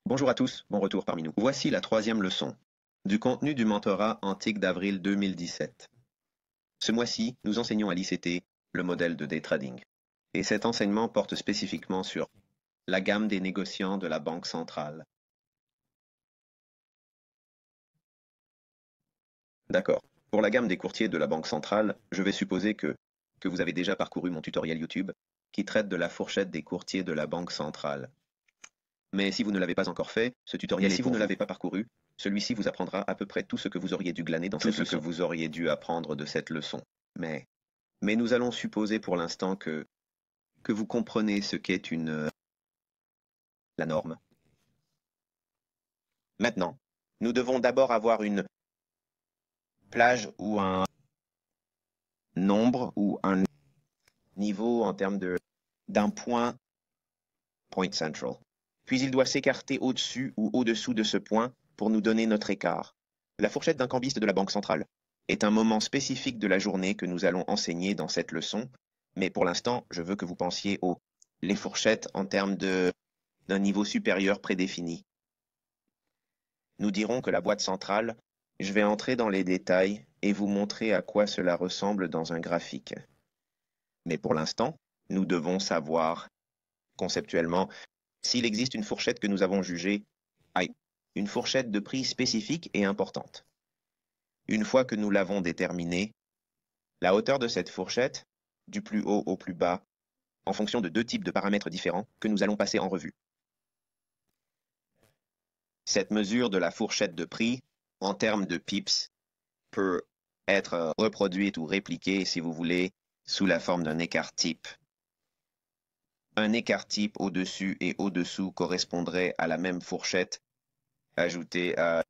Bonjour à tous, bon retour parmi nous. Voici la troisième leçon, du contenu du mentorat antique d'avril 2017. Ce mois-ci, nous enseignons à l'ICT le modèle de day trading. Et cet enseignement porte spécifiquement sur la gamme des négociants de la Banque centrale. D'accord. Pour la gamme des courtiers de la Banque centrale, je vais supposer que vous avez déjà parcouru mon tutoriel YouTube qui traite de la fourchette des courtiers de la Banque centrale. Mais si vous ne l'avez pas encore fait, ce tutoriel est si vous ne l'avez pas parcouru, celui-ci vous apprendra à peu près tout ce que vous auriez dû glaner dans cette leçon. Tout ce que vous auriez dû apprendre de cette leçon. Mais nous allons supposer pour l'instant que vous comprenez ce qu'est la norme. Maintenant, nous devons d'abord avoir une plage ou un nombre ou un niveau en termes d'un point central. Puis il doit s'écarter au-dessus ou au-dessous de ce point pour nous donner notre écart. La fourchette d'un cambiste de la Banque centrale est un moment spécifique de la journée que nous allons enseigner dans cette leçon, mais pour l'instant, je veux que vous pensiez les fourchettes en termes d'un niveau supérieur prédéfini. Nous dirons que la boîte centrale, je vais entrer dans les détails et vous montrer à quoi cela ressemble dans un graphique. Mais pour l'instant, nous devons savoir, conceptuellement, s'il existe une fourchette que nous avons jugée, une fourchette de prix spécifique et importante. Une fois que nous l'avons déterminée, la hauteur de cette fourchette, du plus haut au plus bas, en fonction de deux types de paramètres différents que nous allons passer en revue. Cette mesure de la fourchette de prix, en termes de pips, peut être reproduite ou répliquée, si vous voulez, sous la forme d'un écart type. Un écart type au-dessus et au-dessous correspondrait à la même fourchette ajoutée à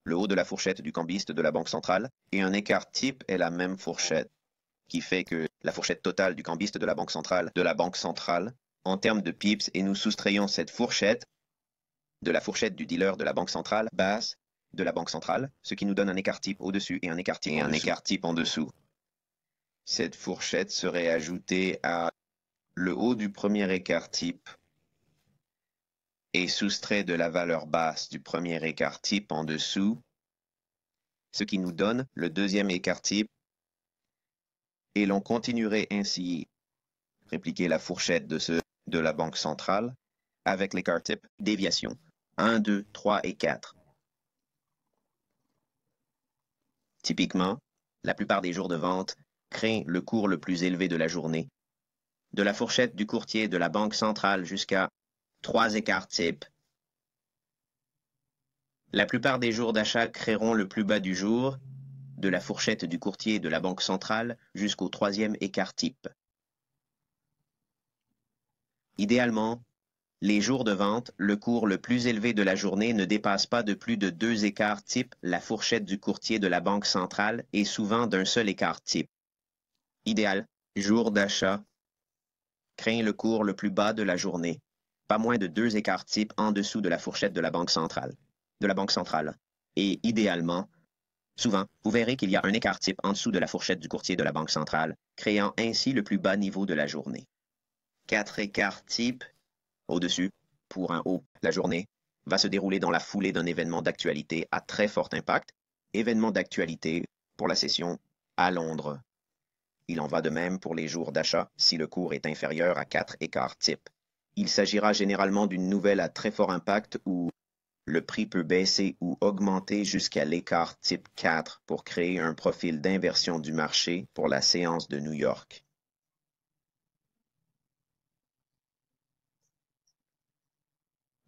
le haut de la fourchette du cambiste de la Banque centrale, et un écart type est la même fourchette, qui fait que la fourchette totale du cambiste de la Banque centrale, en termes de pips, et nous soustrayons cette fourchette de la fourchette du dealer de la Banque centrale basse de la Banque centrale, ce qui nous donne un écart type au-dessus et un écart type en dessous. Cette fourchette serait ajoutée à le haut du premier écart type et soustrait de la valeur basse du premier écart type en dessous, ce qui nous donne le deuxième écart type, et l'on continuerait ainsi répliquer la fourchette de la Banque centrale avec l'écart type déviation 1, 2, 3 et 4. Typiquement, la plupart des jours de vente créent le cours le plus élevé de la journée, de la fourchette du courtier de la Banque centrale jusqu'à 3 écarts types. La plupart des jours d'achat créeront le plus bas du jour, de la fourchette du courtier de la Banque centrale jusqu'au troisième écart type. Idéalement, les jours de vente, le cours le plus élevé de la journée ne dépasse pas de plus de 2 écarts type la fourchette du courtier de la Banque centrale et souvent d'un seul écart type. Idéal, jour d'achat, craint le cours le plus bas de la journée, pas moins de 2 écarts type en dessous de la fourchette de la Banque centrale. Et idéalement, souvent, vous verrez qu'il y a un écart type en dessous de la fourchette du courtier de la Banque centrale, créant ainsi le plus bas niveau de la journée. 4 écarts type au-dessus, pour un haut, la journée, va se dérouler dans la foulée d'un événement d'actualité à très fort impact, événement d'actualité pour la session à Londres. Il en va de même pour les jours d'achat si le cours est inférieur à 4 écarts type. Il s'agira généralement d'une nouvelle à très fort impact où le prix peut baisser ou augmenter jusqu'à l'écart type 4 pour créer un profil d'inversion du marché pour la séance de New York.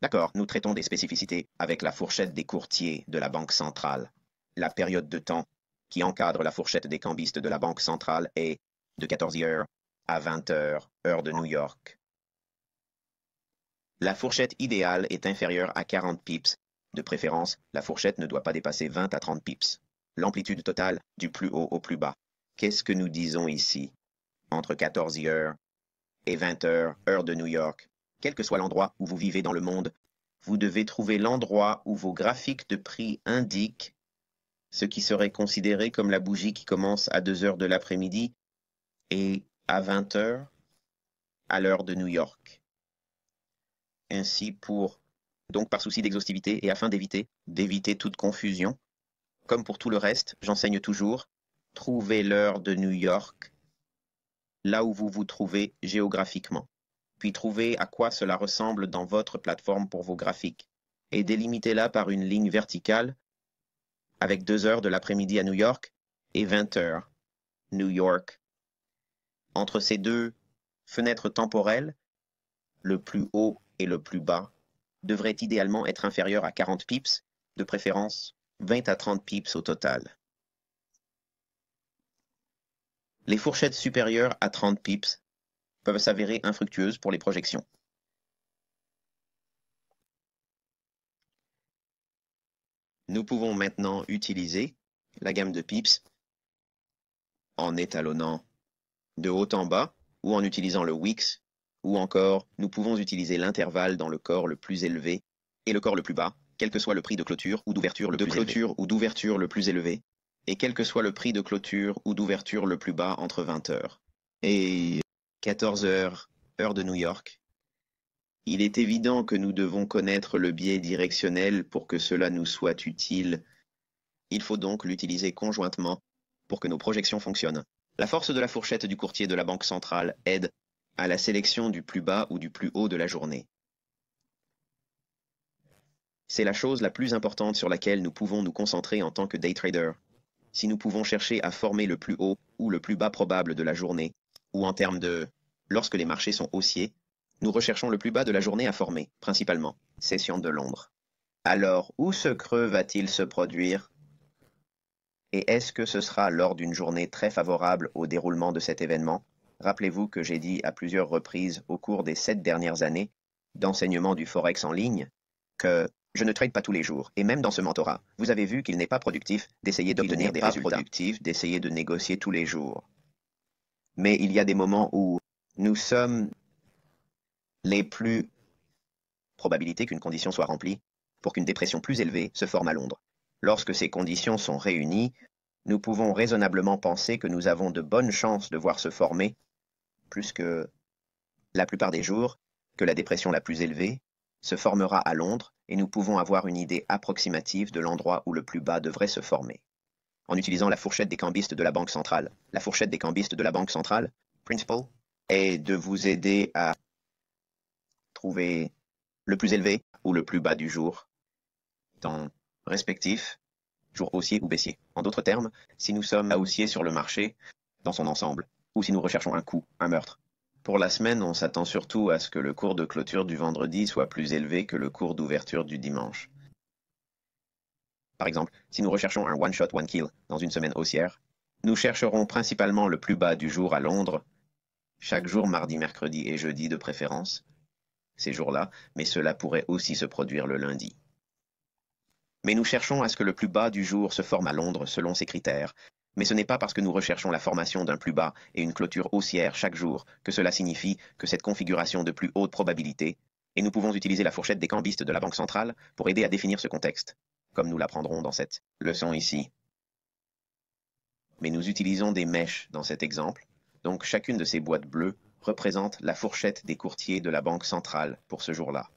D'accord, nous traitons des spécificités avec la fourchette des courtiers de la Banque centrale. La période de temps qui encadre la fourchette des cambistes de la Banque centrale est de 14 heures à 20 heures, heure de New York. La fourchette idéale est inférieure à 40 pips. De préférence, la fourchette ne doit pas dépasser 20 à 30 pips. L'amplitude totale du plus haut au plus bas. Qu'est-ce que nous disons ici? Entre 14 heures et 20 heures, heure de New York. Quel que soit l'endroit où vous vivez dans le monde, vous devez trouver l'endroit où vos graphiques de prix indiquent ce qui serait considéré comme la bougie qui commence à 2 heures de l'après-midi et à 20 heures à l'heure de New York. Ainsi, pour Donc par souci d'exhaustivité et afin d'éviter toute confusion, comme pour tout le reste, j'enseigne toujours, trouvez l'heure de New York là où vous vous trouvez géographiquement, puis trouvez à quoi cela ressemble dans votre plateforme pour vos graphiques, et délimitez-la par une ligne verticale avec 2 heures de l'après-midi à New York et 20 heures New York. Entre ces deux fenêtres temporelles, le plus haut et le plus bas devraient idéalement être inférieurs à 40 pips, de préférence 20 à 30 pips au total. Les fourchettes supérieures à 30 pips peuvent s'avérer infructueuses pour les projections. Nous pouvons maintenant utiliser la gamme de pips en étalonnant de haut en bas ou en utilisant le Wix, ou encore nous pouvons utiliser l'intervalle dans le corps le plus élevé et le corps le plus bas, quel que soit le prix de clôture ou d'ouverture le plus élevé, et quel que soit le prix de clôture ou d'ouverture le plus bas entre 20 heures et 14 heures, heure de New York. Il est évident que nous devons connaître le biais directionnel pour que cela nous soit utile. Il faut donc l'utiliser conjointement pour que nos projections fonctionnent. La force de la fourchette du courtier de la Banque centrale aide à la sélection du plus bas ou du plus haut de la journée. C'est la chose la plus importante sur laquelle nous pouvons nous concentrer en tant que day trader. Si nous pouvons chercher à former le plus haut ou le plus bas probable de la journée, ou en termes de lorsque les marchés sont haussiers, nous recherchons le plus bas de la journée à former, principalement, session de Londres. Alors, où ce creux va-t-il se produire? Et est-ce que ce sera lors d'une journée très favorable au déroulement de cet événement? Rappelez-vous que j'ai dit à plusieurs reprises au cours des 7 dernières années d'enseignement du Forex en ligne que je ne trade pas tous les jours. Et même dans ce mentorat, vous avez vu qu'il n'est pas productif d'essayer d'obtenir des résultats. Productif d'essayer de négocier tous les jours. Mais il y a des moments où nous sommes les plus probabilités qu'une condition soit remplie pour qu'une dépression plus élevée se forme à Londres. Lorsque ces conditions sont réunies, nous pouvons raisonnablement penser que nous avons de bonnes chances de voir se former, plus que la plupart des jours, que la dépression la plus élevée se formera à Londres et nous pouvons avoir une idée approximative de l'endroit où le plus bas devrait se former. En utilisant la fourchette des cambistes de la Banque centrale. La fourchette des cambistes de la Banque centrale, principal, est de vous aider à trouver le plus élevé ou le plus bas du jour, temps respectif, jour haussier ou baissier. En d'autres termes, si nous sommes à haussier sur le marché, dans son ensemble, ou si nous recherchons un coup, un meurtre. Pour la semaine, on s'attend surtout à ce que le cours de clôture du vendredi soit plus élevé que le cours d'ouverture du dimanche. Par exemple, si nous recherchons un one-shot, one-kill dans une semaine haussière, nous chercherons principalement le plus bas du jour à Londres, chaque jour mardi, mercredi et jeudi de préférence, ces jours-là, mais cela pourrait aussi se produire le lundi. Mais nous cherchons à ce que le plus bas du jour se forme à Londres selon ces critères. Mais ce n'est pas parce que nous recherchons la formation d'un plus bas et une clôture haussière chaque jour que cela signifie que cette configuration de plus haute probabilité, et nous pouvons utiliser la fourchette des cambistes de la Banque centrale pour aider à définir ce contexte, comme nous l'apprendrons dans cette leçon ici. Mais nous utilisons des mèches dans cet exemple, donc chacune de ces boîtes bleues représente la fourchette des courtiers de la Banque centrale pour ce jour-là.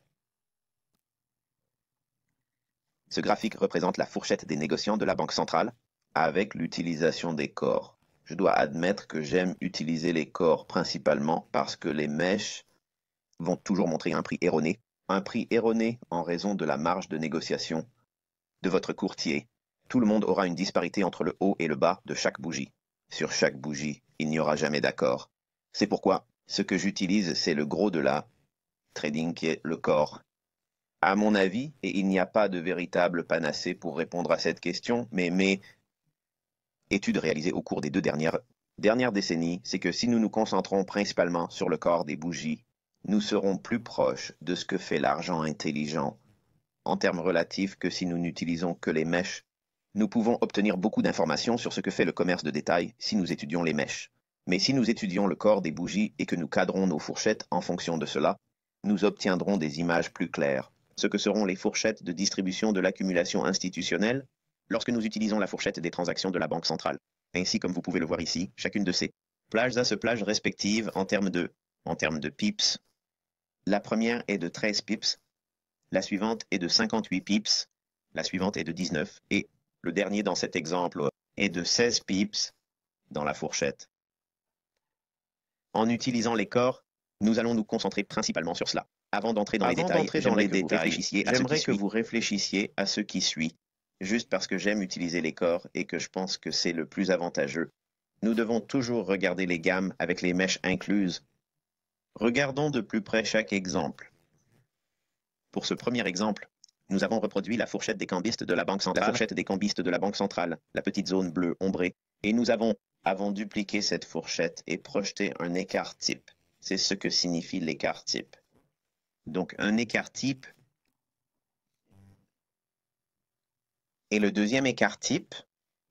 Ce graphique représente la fourchette des négociants de la Banque centrale avec l'utilisation des corps. Je dois admettre que j'aime utiliser les corps principalement parce que les mèches vont toujours montrer un prix erroné. Un prix erroné en raison de la marge de négociation de votre courtier. Tout le monde aura une disparité entre le haut et le bas de chaque bougie. Sur chaque bougie, il n'y aura jamais d'accord. C'est pourquoi ce que j'utilise, c'est le gros de la trading qui est le corps. À mon avis, et il n'y a pas de véritable panacée pour répondre à cette question, mais mes études réalisées au cours des 2 dernières décennies, c'est que si nous nous concentrons principalement sur le corps des bougies, nous serons plus proches de ce que fait l'argent intelligent en termes relatifs que si nous n'utilisons que les mèches. Nous pouvons obtenir beaucoup d'informations sur ce que fait le commerce de détail si nous étudions les mèches. Mais si nous étudions le corps des bougies et que nous cadrons nos fourchettes en fonction de cela, nous obtiendrons des images plus claires. Ce que seront les fourchettes de distribution de l'accumulation institutionnelle lorsque nous utilisons la fourchette des transactions de la Banque centrale. Ainsi, comme vous pouvez le voir ici, chacune de ces plages a ce plage respective en termes de pips. La première est de 13 pips, la suivante est de 58 pips, la suivante est de 19, et le dernier dans cet exemple est de 16 pips dans la fourchette. En utilisant les corps, nous allons nous concentrer principalement sur cela. Avant d'entrer dans les détails, j'aimerais que vous réfléchissiez à ce qui suit, juste parce que j'aime utiliser les corps et que je pense que c'est le plus avantageux. Nous devons toujours regarder les gammes avec les mèches incluses. Regardons de plus près chaque exemple. Pour ce premier exemple, nous avons reproduit la fourchette des cambistes de la Banque centrale, la petite zone bleue ombrée, et nous avons dupliqué cette fourchette et projeté un écart type. C'est ce que signifie l'écart type. Donc, un écart type est le deuxième écart type,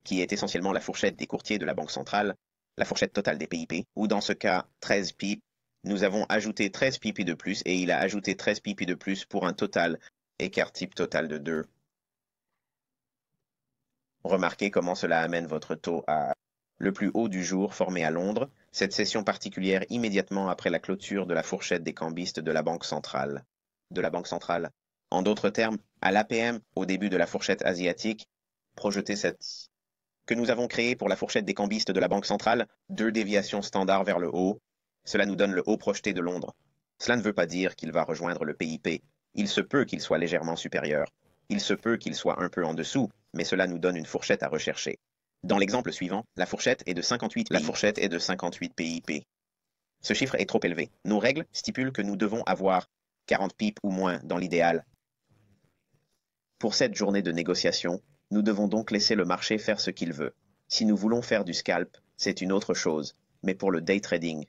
qui est essentiellement la fourchette des courtiers de la Banque centrale, la fourchette totale des PIP, ou dans ce cas, 13 pips. Nous avons ajouté 13 pipi de plus et il a ajouté 13 pipi de plus pour un total écart type total de 2. Remarquez comment cela amène votre taux à le plus haut du jour formé à Londres, cette session particulière immédiatement après la clôture de la fourchette des cambistes de la Banque centrale. En d'autres termes, à l'APM, au début de la fourchette asiatique, projetez cette que nous avons créée pour la fourchette des cambistes de la Banque centrale, 2 déviations standards vers le haut. Cela nous donne le haut projeté de Londres. Cela ne veut pas dire qu'il va rejoindre le PIP. Il se peut qu'il soit légèrement supérieur. Il se peut qu'il soit un peu en dessous, mais cela nous donne une fourchette à rechercher. Dans l'exemple suivant, la fourchette est de 58 PIP. Ce chiffre est trop élevé. Nos règles stipulent que nous devons avoir 40 pips ou moins dans l'idéal. Pour cette journée de négociation, nous devons donc laisser le marché faire ce qu'il veut. Si nous voulons faire du scalp, c'est une autre chose. Mais pour le day trading,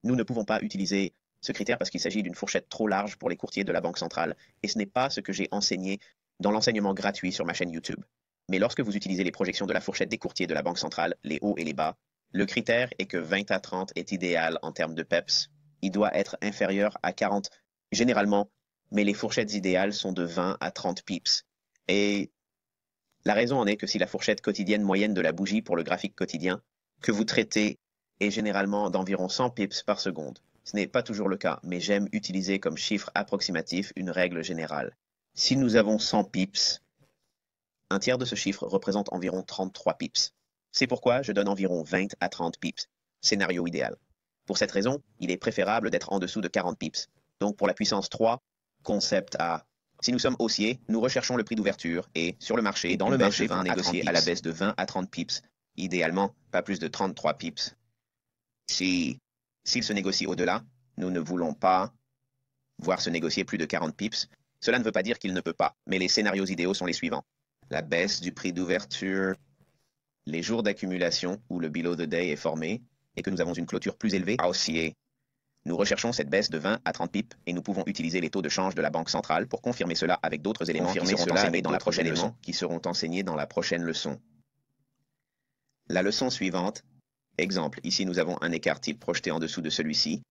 nous ne pouvons pas utiliser ce critère parce qu'il s'agit d'une fourchette trop large pour les courtiers de la Banque centrale. Et ce n'est pas ce que j'ai enseigné dans l'enseignement gratuit sur ma chaîne YouTube. Mais lorsque vous utilisez les projections de la fourchette des courtiers de la Banque centrale, les hauts et les bas, le critère est que 20 à 30 est idéal en termes de PEPS. Il doit être inférieur à 40 généralement, mais les fourchettes idéales sont de 20 à 30 pips. Et la raison en est que si la fourchette quotidienne moyenne de la bougie pour le graphique quotidien que vous traitez est généralement d'environ 100 pips par seconde. Ce n'est pas toujours le cas, mais j'aime utiliser comme chiffre approximatif une règle générale. Si nous avons 100 pips, un tiers de ce chiffre représente environ 33 pips. C'est pourquoi je donne environ 20 à 30 pips, scénario idéal. Pour cette raison, il est préférable d'être en dessous de 40 pips. Donc pour la puissance 3, concept A. Si nous sommes haussiers, nous recherchons le prix d'ouverture et, sur le marché, dans le marché, va négocier à la baisse de 20 à 30 pips. Idéalement, pas plus de 33 pips. S'il se négocie au-delà, nous ne voulons pas voir se négocier plus de 40 pips. Cela ne veut pas dire qu'il ne peut pas, mais les scénarios idéaux sont les suivants. La baisse du prix d'ouverture, les jours d'accumulation où le below the day est formé et que nous avons une clôture plus élevée haussier. Nous recherchons cette baisse de 20 à 30 pips et nous pouvons utiliser les taux de change de la Banque centrale pour confirmer cela avec d'autres éléments qui seront enseignés dans la prochaine leçon. La leçon suivante. Exemple, ici nous avons un écart type projeté en dessous de celui-ci.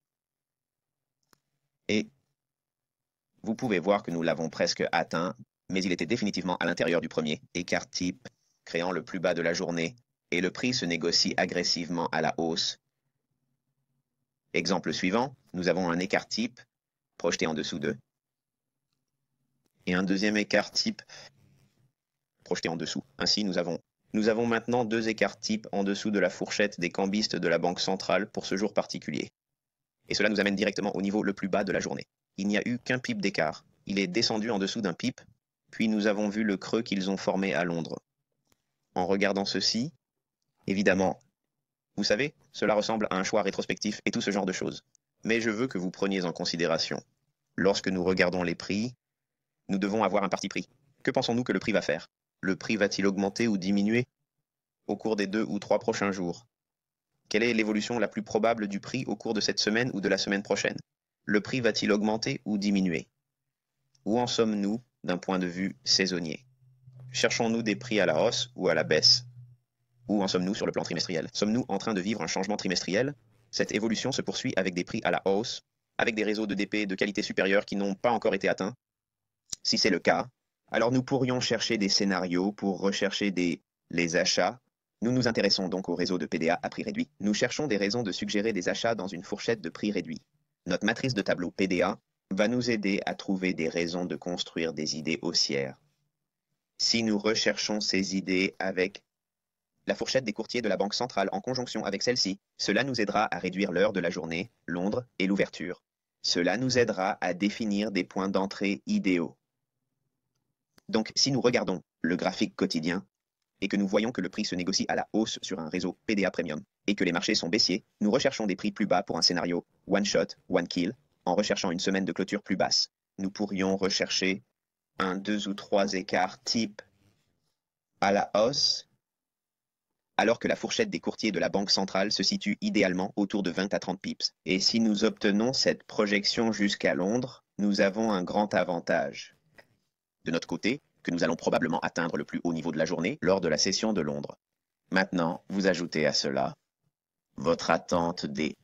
Et vous pouvez voir que nous l'avons presque atteint, mais il était définitivement à l'intérieur du premier écart type, créant le plus bas de la journée, et le prix se négocie agressivement à la hausse. Exemple suivant, nous avons un écart type projeté en dessous de, et un deuxième écart type projeté en dessous. Ainsi, nous avons maintenant 2 écarts types en dessous de la fourchette des cambistes de la Banque centrale pour ce jour particulier. Et cela nous amène directement au niveau le plus bas de la journée. Il n'y a eu qu'un pip d'écart. Il est descendu en dessous d'un pip, puis nous avons vu le creux qu'ils ont formé à Londres. En regardant ceci, évidemment, vous savez, cela ressemble à un choix rétrospectif et tout ce genre de choses. Mais je veux que vous preniez en considération. Lorsque nous regardons les prix, nous devons avoir un parti pris. Que pensons-nous que le prix va faire? Le prix va-t-il augmenter ou diminuer au cours des 2 ou 3 prochains jours? Quelle est l'évolution la plus probable du prix au cours de cette semaine ou de la semaine prochaine? Le prix va-t-il augmenter ou diminuer? Où en sommes-nous d'un point de vue saisonnier? Cherchons-nous des prix à la hausse ou à la baisse? Où en sommes-nous sur le plan trimestriel? Sommes-nous en train de vivre un changement trimestriel? Cette évolution se poursuit avec des prix à la hausse, avec des réseaux de DP de qualité supérieure qui n'ont pas encore été atteints? Si c'est le cas, alors nous pourrions chercher des scénarios pour rechercher les achats. Nous nous intéressons donc au réseau de PDA à prix réduit. Nous cherchons des raisons de suggérer des achats dans une fourchette de prix réduit. Notre matrice de tableau PDA va nous aider à trouver des raisons de construire des idées haussières. Si nous recherchons ces idées avec la fourchette des courtiers de la Banque centrale en conjonction avec celle-ci, cela nous aidera à réduire l'heure de la journée, Londres et l'ouverture. Cela nous aidera à définir des points d'entrée idéaux. Donc, si nous regardons le graphique quotidien et que nous voyons que le prix se négocie à la hausse sur un réseau PDA Premium et que les marchés sont baissiers, nous recherchons des prix plus bas pour un scénario one shot, one kill, en recherchant une semaine de clôture plus basse. Nous pourrions rechercher un 2 ou 3 écarts type à la hausse, alors que la fourchette des courtiers de la Banque centrale se situe idéalement autour de 20 à 30 pips. Et si nous obtenons cette projection jusqu'à Londres, nous avons un grand avantage. De notre côté, que nous allons probablement atteindre le plus haut niveau de la journée lors de la session de Londres. Maintenant, vous ajoutez à cela votre attente des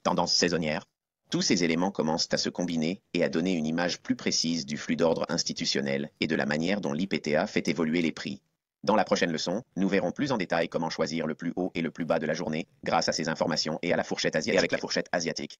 tendances saisonnières. Tous ces éléments commencent à se combiner et à donner une image plus précise du flux d'ordre institutionnel et de la manière dont l'IPTA fait évoluer les prix. Dans la prochaine leçon, nous verrons plus en détail comment choisir le plus haut et le plus bas de la journée grâce à ces informations et à la fourchette asiatique.